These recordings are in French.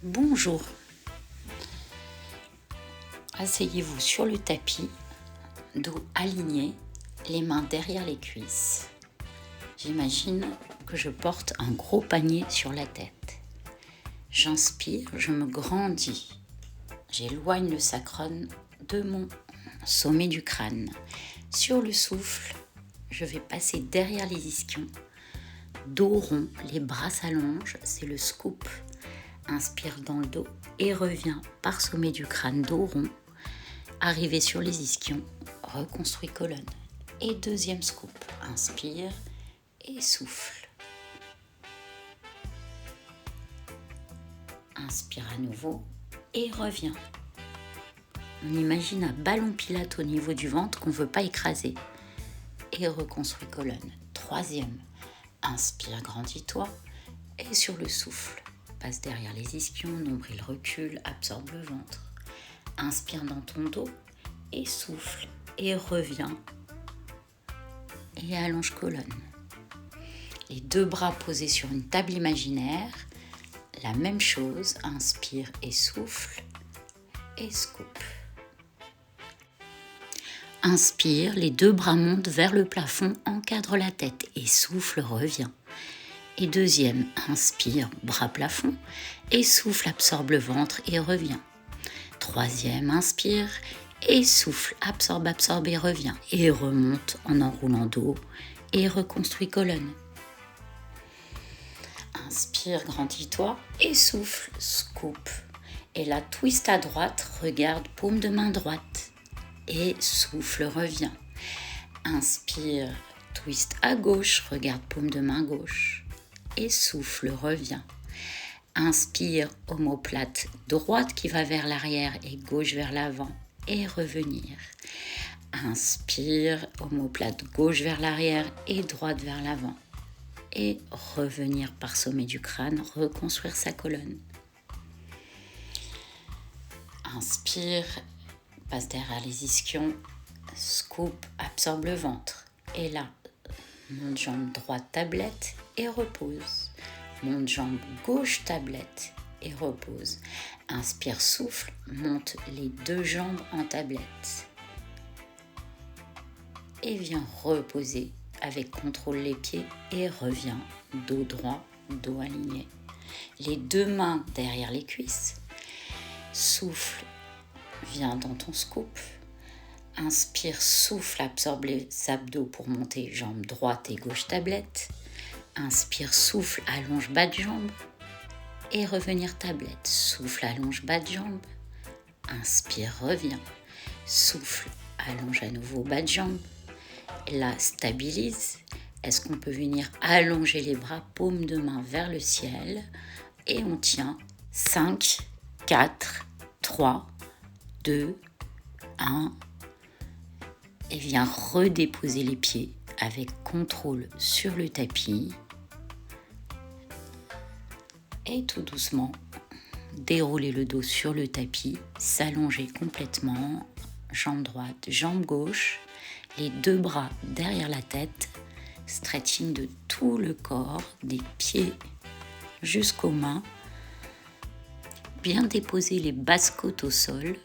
Bonjour. Asseyez-vous sur le tapis, dos aligné, les mains derrière les cuisses. J'imagine que je porte un gros panier sur la tête. J'inspire, je me grandis. J'éloigne le sacrum de mon sommet du crâne. Sur le souffle, je vais passer derrière les ischions. Dos rond, les bras s'allongent, c'est le scoop. Inspire dans le dos et reviens par sommet du crâne, dos rond. Arrivé sur les ischions, reconstruis colonne. Et deuxième scoop, inspire et souffle. Inspire à nouveau et reviens. On imagine un ballon pilate au niveau du ventre qu'on ne veut pas écraser. Et reconstruis colonne. Troisième, inspire, grandis-toi. Et sur le souffle, passe derrière les ischions, nombril recule, absorbe le ventre. Inspire dans ton dos et souffle et reviens. Et allonge colonne. Les deux bras posés sur une table imaginaire. La même chose, inspire et souffle et scoop. Inspire, les deux bras montent vers le plafond, encadre la tête et souffle, reviens. Et deuxième, inspire, bras plafond et souffle, absorbe le ventre et reviens. Troisième, inspire et souffle, absorbe et reviens. Et remonte en enroulant dos et reconstruis colonne. Inspire, grandis-toi et souffle, scoop. Et la twist à droite, regarde paume de main droite et souffle, reviens. Inspire, twist à gauche, regarde paume de main gauche et souffle, reviens. Inspire, omoplate droite qui va vers l'arrière et gauche vers l'avant et revenir. Inspire, omoplate gauche vers l'arrière et droite vers l'avant. Et revenir par sommet du crâne, reconstruire sa colonne. Inspire, passe derrière les ischions, scoop, absorbe le ventre. Et là, monte jambe droite, tablette et repose. Monte jambe gauche, tablette et repose. Inspire, souffle, monte les deux jambes en tablette. Et viens reposer avec contrôle les pieds et reviens, dos droit, dos aligné. Les deux mains derrière les cuisses. Souffle, viens dans ton scoop. Inspire, souffle, absorbe les abdos pour monter jambe droite et gauche tablette. Inspire, souffle, allonge bas de jambe et revenir tablette. Souffle, allonge bas de jambe. Inspire, reviens. Souffle, allonge à nouveau bas de jambe. Là, stabilise. Est-ce qu'on peut venir allonger les bras, paume de main vers le ciel et on tient 5, 4, 3, 2, 1 et viens redéposer les pieds avec contrôle sur le tapis et tout doucement dérouler le dos sur le tapis, s'allonger complètement, jambe droite, jambe gauche, les deux bras derrière la tête, stretching de tout le corps, des pieds jusqu'aux mains, bien déposer les basses côtes au sol,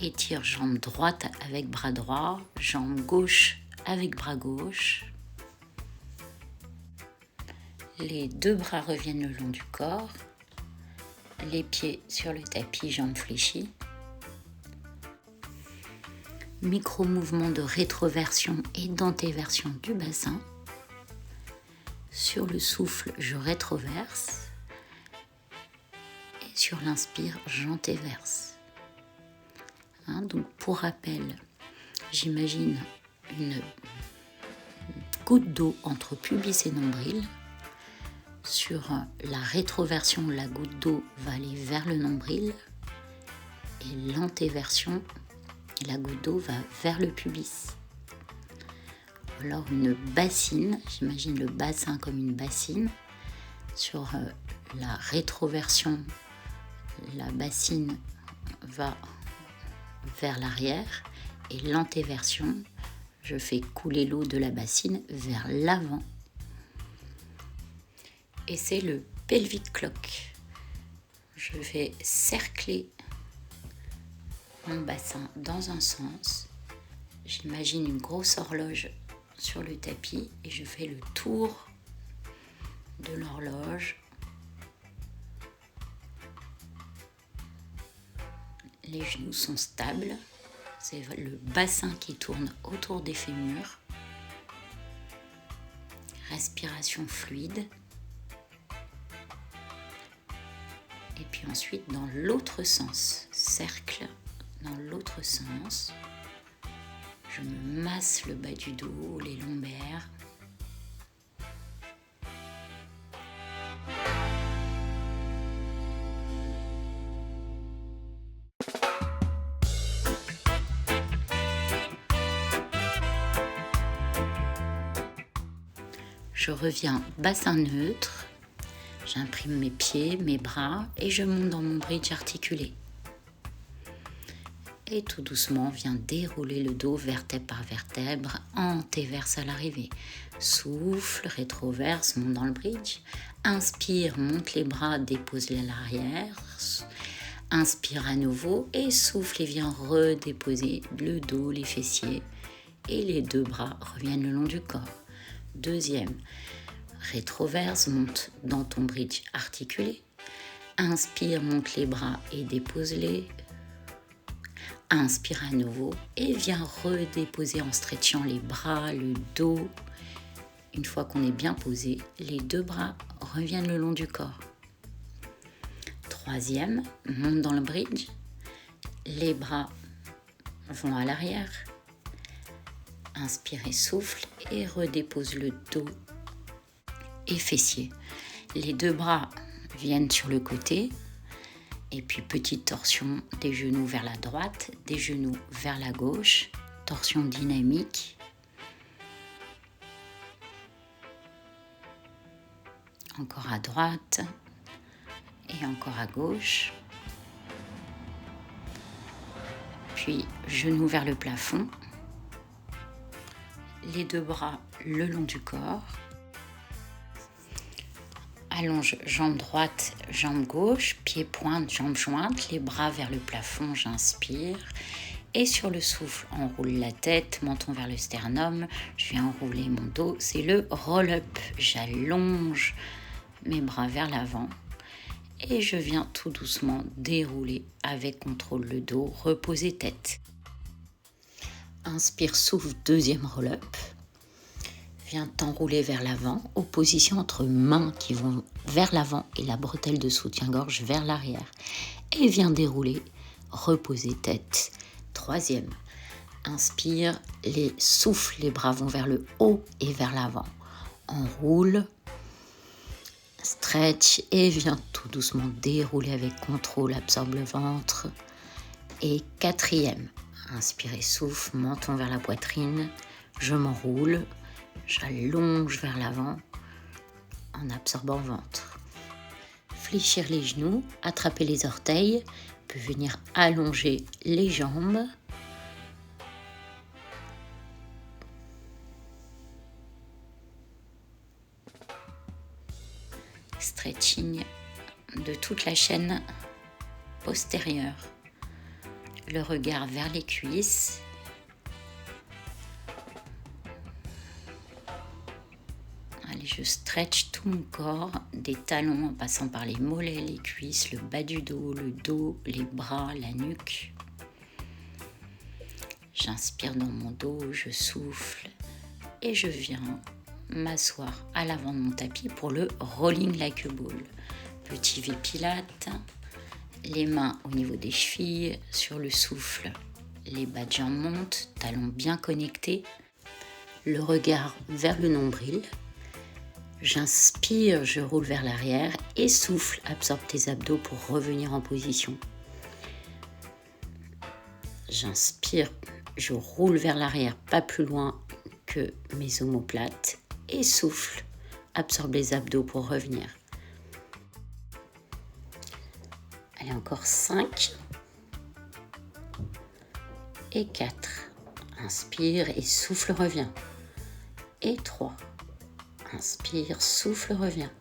étire jambe droite avec bras droit, jambe gauche avec bras gauche. Les deux bras reviennent le long du corps, les pieds sur le tapis, jambes fléchies. Micro-mouvement de rétroversion et d'antéversion du bassin. Sur le souffle, je rétroverse. Et sur l'inspire, j'antéverse. Donc pour rappel, j'imagine une goutte d'eau entre pubis et nombril. Sur la rétroversion, la goutte d'eau va aller vers le nombril. Et l'antéversion, la goutte d'eau va vers le pubis. Alors une bassine, j'imagine le bassin comme une bassine. Sur la rétroversion, la bassine va vers l'arrière et l'antéversion, je fais couler l'eau de la bassine vers l'avant. Et c'est le pelvic clock. je vais cercler mon bassin dans un sens. J'imagine une grosse horloge sur le tapis et je fais le tour de l'horloge. Les genoux sont stables. C'est le bassin qui tourne autour des fémurs. Respiration fluide. Et puis ensuite dans l'autre sens, cercle dans l'autre sens. Je me masse le bas du dos, les lombaires. Je reviens bassin neutre. J'imprime mes pieds, mes bras et je monte dans mon bridge articulé. Et tout doucement, viens dérouler le dos vertèbre par vertèbre, antéverse à l'arrivée. Souffle, rétroverse, monte dans le bridge. Inspire, monte les bras, dépose-les à l'arrière. Inspire à nouveau et souffle et viens redéposer le dos, les fessiers. Et les deux bras reviennent le long du corps. Deuxième, rétroverse, monte dans ton bridge articulé. Inspire, monte les bras et dépose-les. Inspire à nouveau et viens redéposer en stretchant les bras, le dos. Une fois qu'on est bien posé, les deux bras reviennent le long du corps. Troisième, monte dans le bridge. Les bras vont à l'arrière. Inspire et souffle et redépose le dos et fessiers. Les deux bras viennent sur le côté. Et puis petite torsion des genoux vers la droite, des genoux vers la gauche, torsion dynamique. Encore à droite et encore à gauche. Puis genoux vers le plafond. Les deux bras le long du corps. Allonge jambe droite, jambe gauche, pied pointe, jambe jointe, les bras vers le plafond, j'inspire. Et sur le souffle, enroule la tête, menton vers le sternum. Je viens enrouler mon dos, c'est le roll-up. J'allonge mes bras vers l'avant. Et je viens tout doucement dérouler avec contrôle le dos, reposer tête. Inspire, souffle, deuxième roll-up. Viens t'enrouler vers l'avant, opposition entre mains qui vont vers l'avant et la bretelle de soutien-gorge vers l'arrière. Et viens dérouler, reposer tête. Troisième, inspire, les souffles, les bras vont vers le haut et vers l'avant. Enroule, stretch et viens tout doucement dérouler avec contrôle, absorbe le ventre. Et quatrième, inspire et souffle, menton vers la poitrine, je m'enroule. J'allonge vers l'avant en absorbant le ventre. Fléchir les genoux, attraper les orteils, puis venir allonger les jambes. Stretching de toute la chaîne postérieure. Le regard vers les cuisses. Allez, je stretch tout mon corps, des talons en passant par les mollets, les cuisses, le bas du dos, les bras, la nuque. J'inspire dans mon dos, je souffle et je viens m'asseoir à l'avant de mon tapis pour le rolling like a ball. Petit V pilate, les mains au niveau des chevilles, sur le souffle, les bas de jambes montent, talons bien connectés, le regard vers le nombril. J'inspire, je roule vers l'arrière et souffle, absorbe tes abdos pour revenir en position. J'inspire, je roule vers l'arrière, pas plus loin que mes omoplates et souffle, absorbe les abdos pour revenir. Allez, encore 5 et 4. Inspire et souffle, reviens. Et 3. Inspire, souffle, reviens.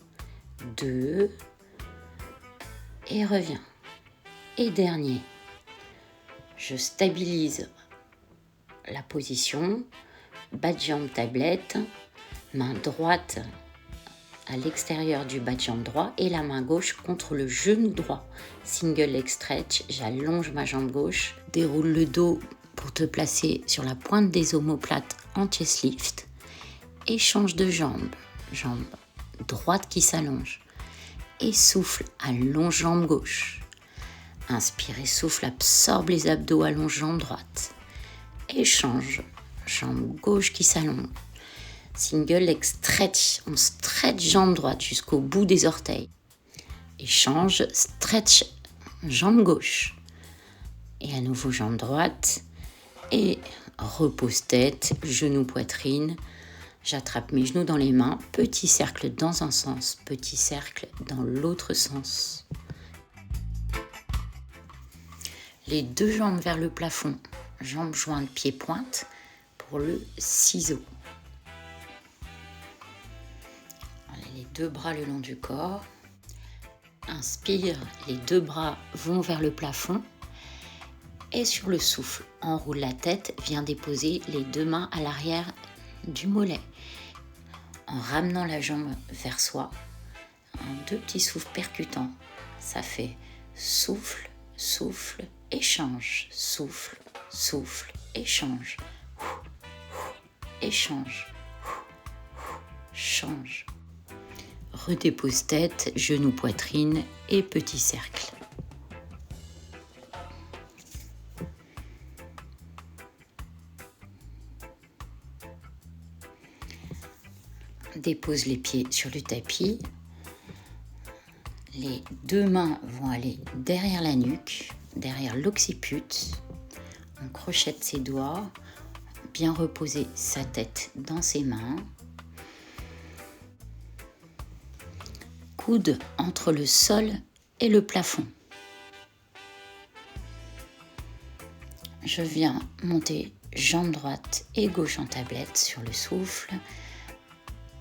2 et reviens. Et dernier, je stabilise la position, bas de jambe tablette, main droite à l'extérieur du bas de jambe droit et la main gauche contre le genou droit. Single leg stretch, j'allonge ma jambe gauche, déroule le dos pour te placer sur la pointe des omoplates en chest lift et change de jambe. Jambe droite qui s'allonge et souffle, allonge jambe gauche. Inspire et souffle, absorbe les abdos, allonge jambe droite. Et change, jambe gauche qui s'allonge. Single leg stretch, on stretch jambe droite jusqu'au bout des orteils. Et change, stretch jambe gauche. Et à nouveau jambe droite. Et repose tête, genou poitrine. J'attrape mes genoux dans les mains, petit cercle dans un sens, petit cercle dans l'autre sens. Les deux jambes vers le plafond, jambes jointes, pieds pointe pour le ciseau. Les deux bras le long du corps. Inspire, les deux bras vont vers le plafond. Et sur le souffle, enroule la tête, viens déposer les deux mains à l'arrière du mollet. En ramenant la jambe vers soi, deux petits souffles percutants. Ça fait souffle, souffle, échange. Souffle, souffle, échange. Échange. Change. Redépose tête, genou, poitrine et petit cercle. Dépose les pieds sur le tapis. Les deux mains vont aller derrière la nuque, derrière l'occiput. On crochette ses doigts, bien reposer sa tête dans ses mains. Coude entre le sol et le plafond. Je viens monter jambe droite et gauche en tablette sur le souffle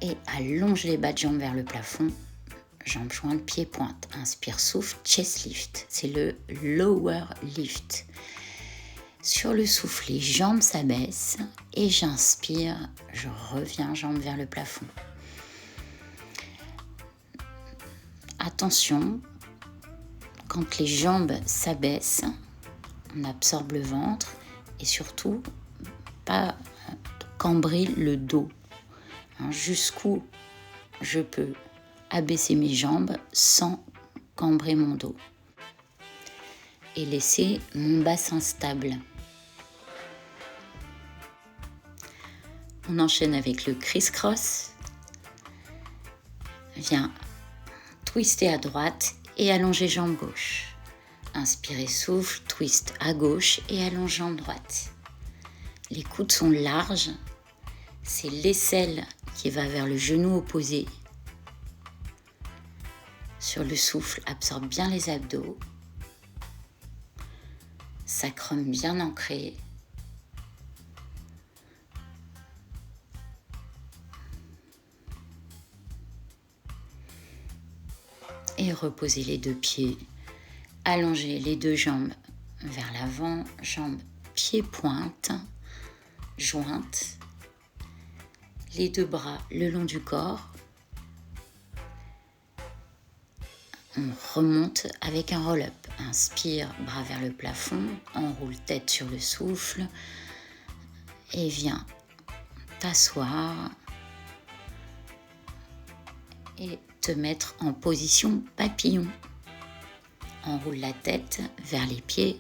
et allonge les bas de jambes vers le plafond, jambes jointes, pieds pointe. Inspire, souffle, chest lift, c'est le lower lift. Sur le souffle, les jambes s'abaissent et j'inspire, je reviens jambes vers le plafond. Attention, quand les jambes s'abaissent, on absorbe le ventre et surtout pas cambrer le dos. Jusqu'où je peux abaisser mes jambes sans cambrer mon dos et laisser mon bassin stable. On enchaîne avec le criss-cross. Viens twister à droite et allonger jambe gauche. Inspirez, souffle, twist à gauche et allonge jambe droite. Les coudes sont larges. C'est l'aisselle qui va vers le genou opposé. Sur le souffle, absorbe bien les abdos. Sacrum bien ancré. Et reposez les deux pieds. Allongez les deux jambes vers l'avant, jambes pieds pointe, jointes. Les deux bras le long du corps. On remonte avec un roll-up. Inspire, bras vers le plafond, enroule tête sur le souffle et viens t'asseoir et te mettre en position papillon. Enroule la tête vers les pieds,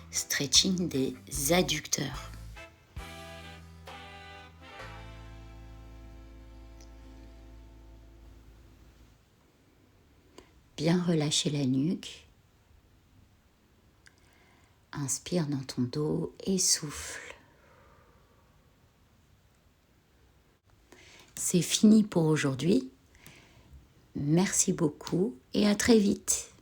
stretching des adducteurs. Bien relâcher la nuque. Inspire dans ton dos et souffle. C'est fini pour aujourd'hui. Merci beaucoup et à très vite.